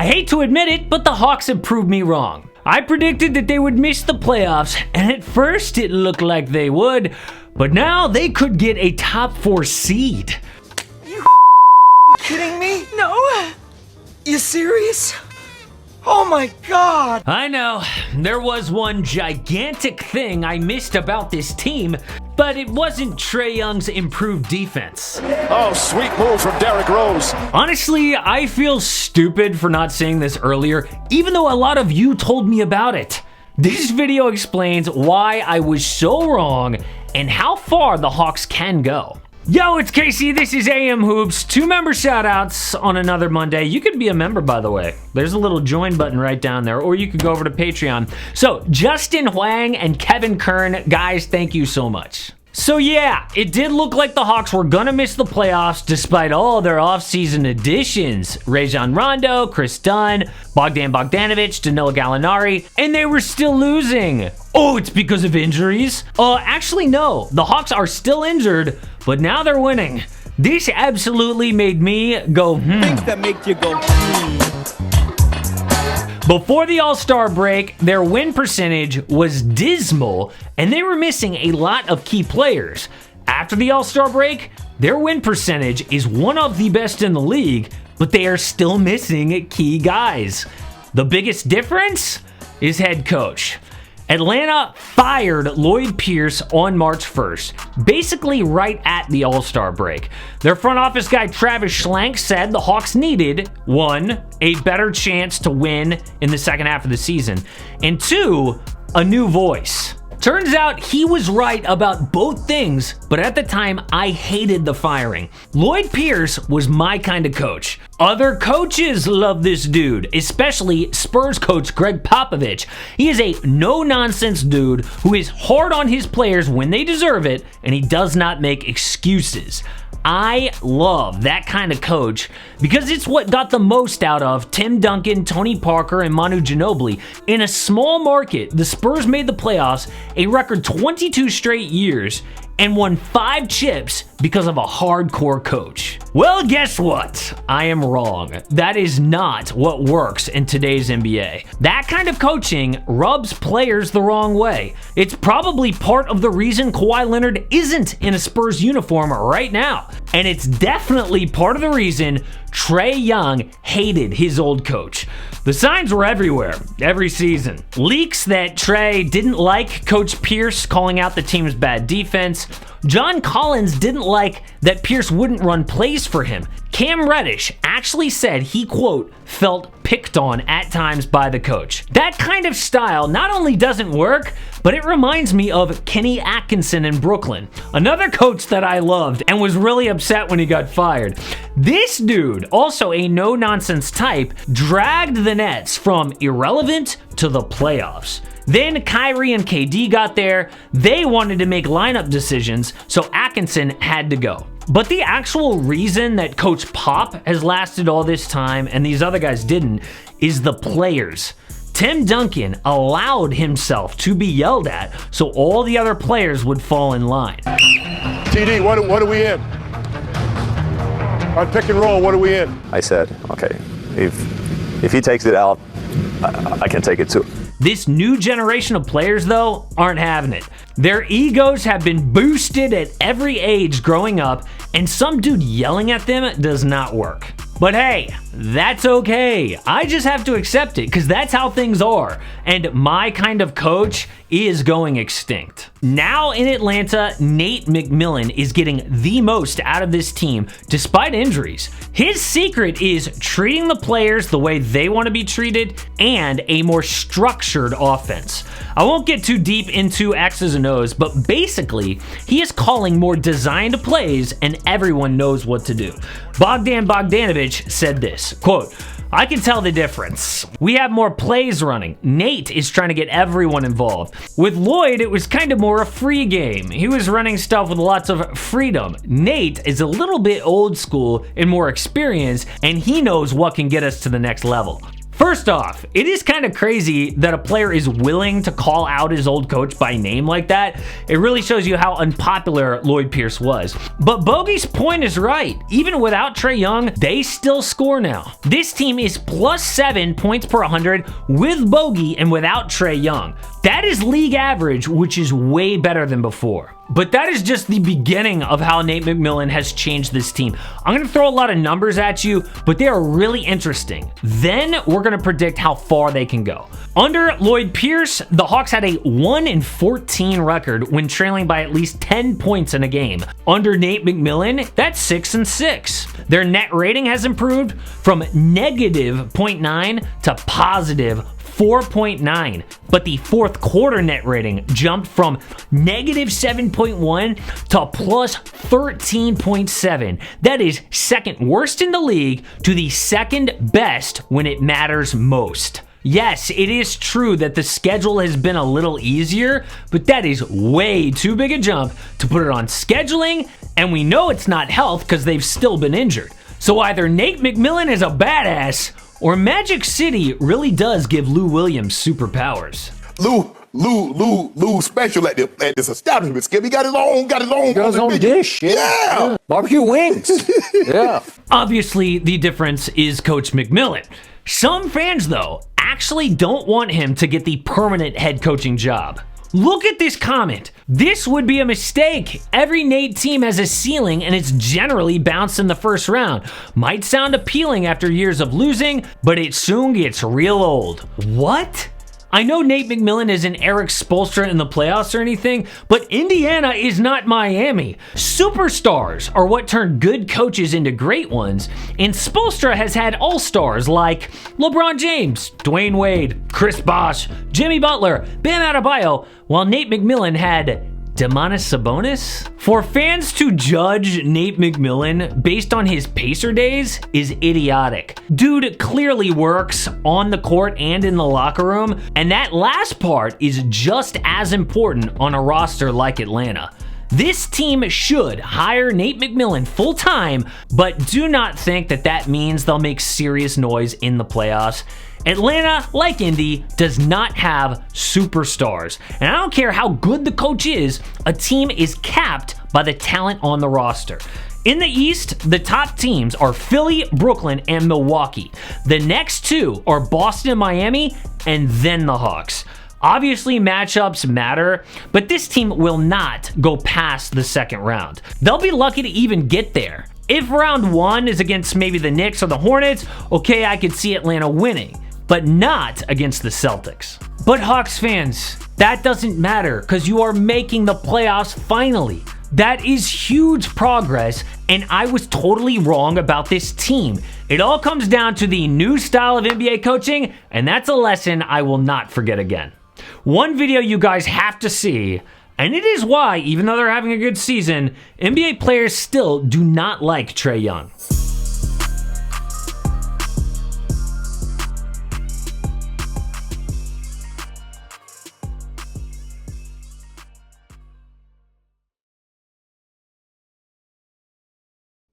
I hate to admit it, but the Hawks have proved me wrong. I predicted that they would miss the playoffs, and at first it looked like they would, but now they could get a top 4 seed. You kidding me? No. You serious? Oh my God! I know, there was one gigantic thing I missed about this team, but it wasn't Trae Young's improved defense. Oh, sweet move from Derrick Rose. Honestly, I feel stupid for not saying this earlier, even though a lot of you told me about it. This video explains why I was so wrong and how far the Hawks can go. Yo, it's Casey, this is AM Hoops. 2 member shoutouts on another Monday. You could be a member, by the way. There's a little join button right down there, or you could go over to Patreon. So, Justin Huang and Kevin Kern, guys, thank you so much. So yeah, it did look like the Hawks were gonna miss the playoffs despite all their offseason additions. Rajon Rondo, Chris Dunn, Bogdan Bogdanovic, Danilo Gallinari, and they were still losing. Oh, it's because of injuries? Actually no, the Hawks are still injured, but now they're winning. This absolutely made me go, Things that make you go, Before the All-Star break, their win percentage was dismal, and they were missing a lot of key players. After the All-Star break, their win percentage is one of the best in the league, but they are still missing key guys. The biggest difference is head coach. Atlanta fired Lloyd Pierce on March 1st, basically right at the All-Star break. Their front office guy Travis Schlenk said the Hawks needed, 1, a better chance to win in the second half of the season, and 2, a new voice. Turns out he was right about both things, but at the time I hated the firing. Lloyd Pierce was my kind of coach. Other coaches love this dude, especially Spurs coach Greg Popovich. He is a no-nonsense dude who is hard on his players when they deserve it, and he does not make excuses. I love that kind of coach because it's what got the most out of Tim Duncan, Tony Parker, and Manu Ginobili. In a small market, the Spurs made the playoffs a record 22 straight years and won 5 chips because of a hardcore coach. Well, guess what? I am wrong. That is not what works in today's NBA. That kind of coaching rubs players the wrong way. It's probably part of the reason Kawhi Leonard isn't in a Spurs uniform right now. And it's definitely part of the reason Trae Young hated his old coach. The signs were everywhere, every season. Leaks that Trae didn't like Coach Pierce calling out the team's bad defense. John Collins didn't like that Pierce wouldn't run plays for him. Cam Reddish actually said he, quote, felt picked on at times by the coach. That kind of style not only doesn't work, but it reminds me of Kenny Atkinson in Brooklyn, another coach that I loved and was really upset when he got fired. This dude, also a no-nonsense type, dragged the Nets from irrelevant to the playoffs. Then Kyrie and KD got there. They wanted to make lineup decisions, so Atkinson had to go. But the actual reason that Coach Pop has lasted all this time and these other guys didn't is the players. Tim Duncan allowed himself to be yelled at so all the other players would fall in line. TD, what are we in? On pick and roll, what are we in? I said, okay, if he takes it out, I can take it too. This new generation of players, though, aren't having it. Their egos have been boosted at every age growing up, and some dude yelling at them does not work. But hey, that's okay. I just have to accept it because that's how things are. And my kind of coach is going extinct. Now in Atlanta, Nate McMillan is getting the most out of this team despite injuries. His secret is treating the players the way they want to be treated and a more structured offense. I won't get too deep into X's and O's, but basically, he is calling more designed plays and everyone knows what to do. Bogdan Bogdanovic said this, quote, I can tell the difference. We have more plays running. Nate is trying to get everyone involved. With Lloyd, it was kind of more a free game. He was running stuff with lots of freedom. Nate is a little bit old school and more experienced, and he knows what can get us to the next level. First off, it is kind of crazy that a player is willing to call out his old coach by name like that. It really shows you how unpopular Lloyd Pierce was. But Bogey's point is right. Even without Trae Young, they still score now. This team is +7 points per 100 with Bogey and without Trae Young. That is league average, which is way better than before. But that is just the beginning of how Nate McMillan has changed this team. I'm going to throw a lot of numbers at you, but they are really interesting. Then we're going to predict how far they can go. Under Lloyd Pierce, the Hawks had a 1-14 record when trailing by at least 10 points in a game. Under Nate McMillan, that's 6-6. Their net rating has improved from -0.9 to +4.9, but the fourth quarter net rating jumped from -7.1 to +13.7. That is second worst in the league to the second best when it matters most. Yes, it is true that the schedule has been a little easier, but that is way too big a jump to put it on scheduling, and we know it's not health because they've still been injured. So either Nate McMillan is a badass, or Magic City really does give Lou Williams superpowers. Lou special at this establishment. Skip, he got his own dish. Yeah. Barbecue wings. Yeah. Obviously, the difference is Coach McMillan. Some fans, though, actually don't want him to get the permanent head coaching job. Look at this comment. This would be a mistake. Every Nate team has a ceiling and it's generally bounced in the first round. Might sound appealing after years of losing, but it soon gets real old. What? I know Nate McMillan isn't Eric Spoelstra in the playoffs or anything, but Indiana is not Miami. Superstars are what turn good coaches into great ones, and Spoelstra has had all-stars like LeBron James, Dwayne Wade, Chris Bosh, Jimmy Butler, Bam Adebayo, while Nate McMillan had Domantas Sabonis? For fans to judge Nate McMillan based on his Pacer days is idiotic. Dude clearly works on the court and in the locker room, and that last part is just as important on a roster like Atlanta. This team should hire Nate McMillan full-time, but do not think that that means they'll make serious noise in the playoffs. Atlanta, like Indy, does not have superstars. And I don't care how good the coach is, a team is capped by the talent on the roster. In the East, the top teams are Philly, Brooklyn, and Milwaukee. The next two are Boston and Miami, and then the Hawks. Obviously, matchups matter, but this team will not go past the second round. They'll be lucky to even get there. If round one is against maybe the Knicks or the Hornets, okay, I could see Atlanta winning, but not against the Celtics. But Hawks fans, that doesn't matter because you are making the playoffs finally. That is huge progress, and I was totally wrong about this team. It all comes down to the new style of NBA coaching, and that's a lesson I will not forget again. One video you guys have to see, and it is why, even though they're having a good season, NBA players still do not like Trae Young.